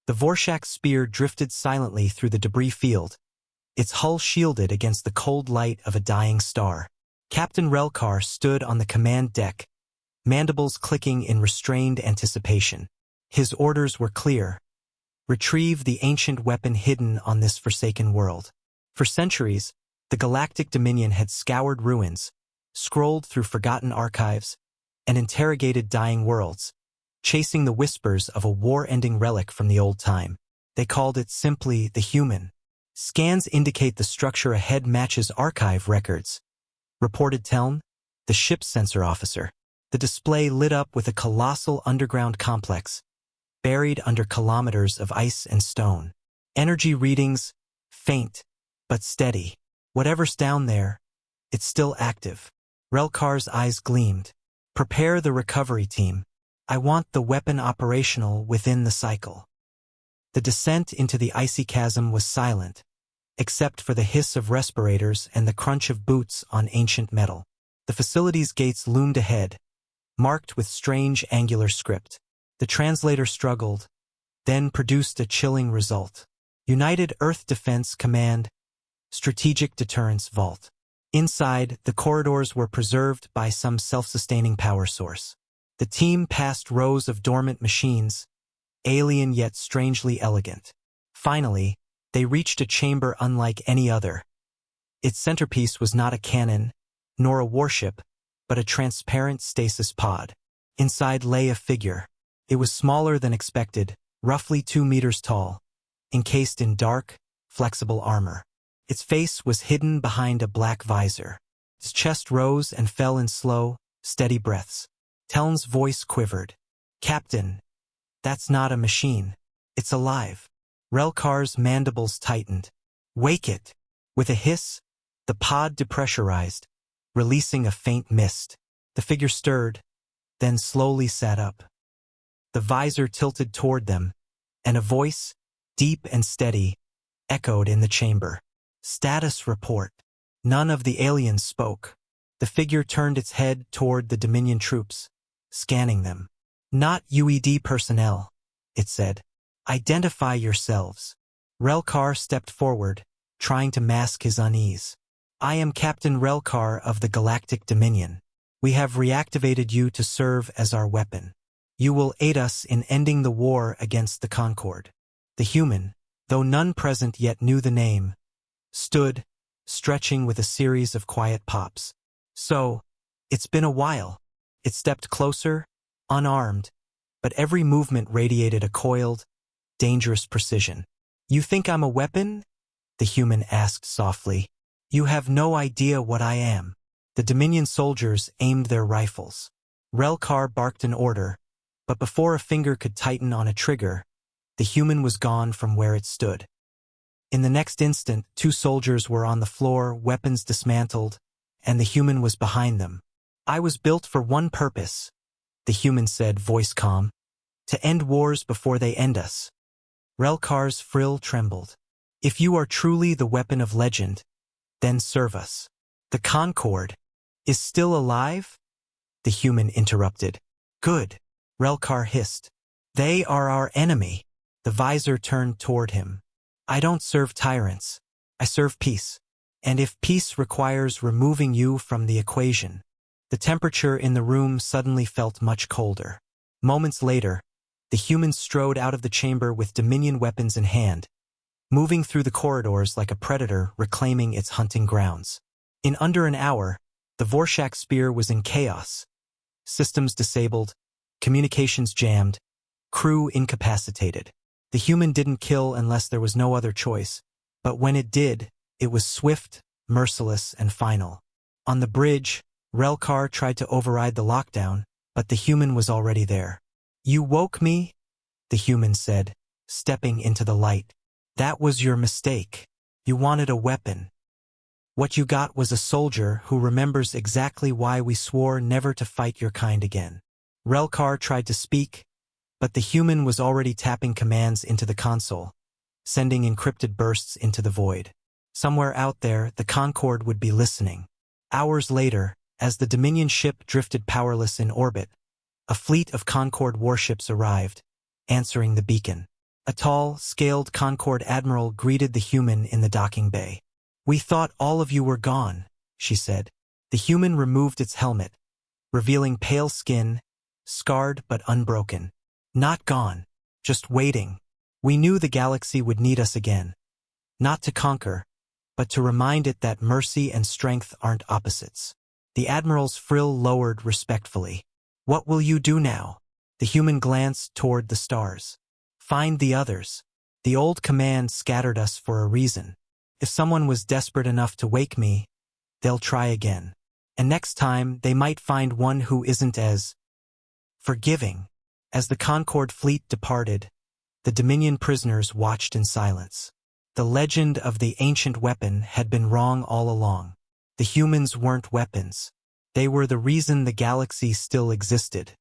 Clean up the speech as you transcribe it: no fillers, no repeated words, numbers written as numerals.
The Vorshak spear drifted silently through the debris field, its hull shielded against the cold light of a dying star. Captain Relkar stood on the command deck, mandibles clicking in restrained anticipation. His orders were clear: retrieve the ancient weapon hidden on this forsaken world. For centuries, the Galactic Dominion had scoured ruins, scrolled through forgotten archives, and interrogated dying worlds, chasing the whispers of a war-ending relic from the old time. They called it simply the Human. Scans indicate the structure ahead matches archive records, reported Teln, the ship's sensor officer. The display lit up with a colossal underground complex, buried under kilometers of ice and stone. Energy readings, faint, but steady. Whatever's down there, it's still active. Relkar's eyes gleamed. Prepare the recovery team. I want the weapon operational within the cycle. The descent into the icy chasm was silent, except for the hiss of respirators and the crunch of boots on ancient metal. The facility's gates loomed ahead, marked with strange angular script. The translator struggled, then produced a chilling result. United Earth Defense Command, Strategic Deterrence Vault. Inside, the corridors were preserved by some self-sustaining power source. The team passed rows of dormant machines, alien yet strangely elegant. Finally, they reached a chamber unlike any other. Its centerpiece was not a cannon, nor a warship, but a transparent stasis pod. Inside lay a figure. It was smaller than expected, roughly 2 meters tall, encased in dark, flexible armor. Its face was hidden behind a black visor. Its chest rose and fell in slow, steady breaths. Teln's voice quivered. Captain, that's not a machine. It's alive. Relkar's mandibles tightened. Wake it. With a hiss, the pod depressurized, releasing a faint mist. The figure stirred, then slowly sat up. The visor tilted toward them, and a voice, deep and steady, echoed in the chamber. Status report. None of the aliens spoke. The figure turned its head toward the Dominion troops, scanning them. Not UED personnel, it said. Identify yourselves. Relkar stepped forward, trying to mask his unease. I am Captain Relkar of the Galactic Dominion. We have reactivated you to serve as our weapon. You will aid us in ending the war against the Concord. The Human, though none present yet knew the name, stood, stretching with a series of quiet pops. So, it's been a while. It stepped closer, unarmed, but every movement radiated a coiled, dangerous precision. You think I'm a weapon? The Human asked softly. You have no idea what I am. The Dominion soldiers aimed their rifles. Relkar barked an order, but before a finger could tighten on a trigger, the Human was gone from where it stood. In the next instant, 2 soldiers were on the floor, weapons dismantled, and the Human was behind them. I was built for one purpose, the Human said, voice calm. To end wars before they end us. Relkar's frill trembled. If you are truly the weapon of legend, then serve us. The Concord is still alive? The Human interrupted. Good, Relkar hissed. They are our enemy. The visor turned toward him. I don't serve tyrants. I serve peace. And if peace requires removing you from the equation. The temperature in the room suddenly felt much colder. Moments later, the Human strode out of the chamber with Dominion weapons in hand, moving through the corridors like a predator reclaiming its hunting grounds. In under an hour, the Vorshak spear was in chaos. Systems disabled, communications jammed, crew incapacitated. The Human didn't kill unless there was no other choice, but when it did, it was swift, merciless, and final. On the bridge, Relkar tried to override the lockdown, but the Human was already there. You woke me? The Human said, stepping into the light. That was your mistake. You wanted a weapon. What you got was a soldier who remembers exactly why we swore never to fight your kind again. Relkar tried to speak, but the Human was already tapping commands into the console, sending encrypted bursts into the void. Somewhere out there, the Concord would be listening. Hours later, as the Dominion ship drifted powerless in orbit, a fleet of Concord warships arrived, answering the beacon. A tall, scaled Concord admiral greeted the human in the docking bay. "We thought all of you were gone," she said. The human removed its helmet, revealing pale skin, scarred but unbroken. "Not gone, just waiting. We knew the galaxy would need us again. Not to conquer, but to remind it that mercy and strength aren't opposites." The admiral's frill lowered respectfully. "What will you do now?" The human glanced toward the stars. "Find the others. The old command scattered us for a reason. If someone was desperate enough to wake me, they'll try again. And next time, they might find one who isn't as forgiving." As the Concorde fleet departed, the Dominion prisoners watched in silence. The legend of the ancient weapon had been wrong all along. The humans weren't weapons. They were the reason the galaxy still existed.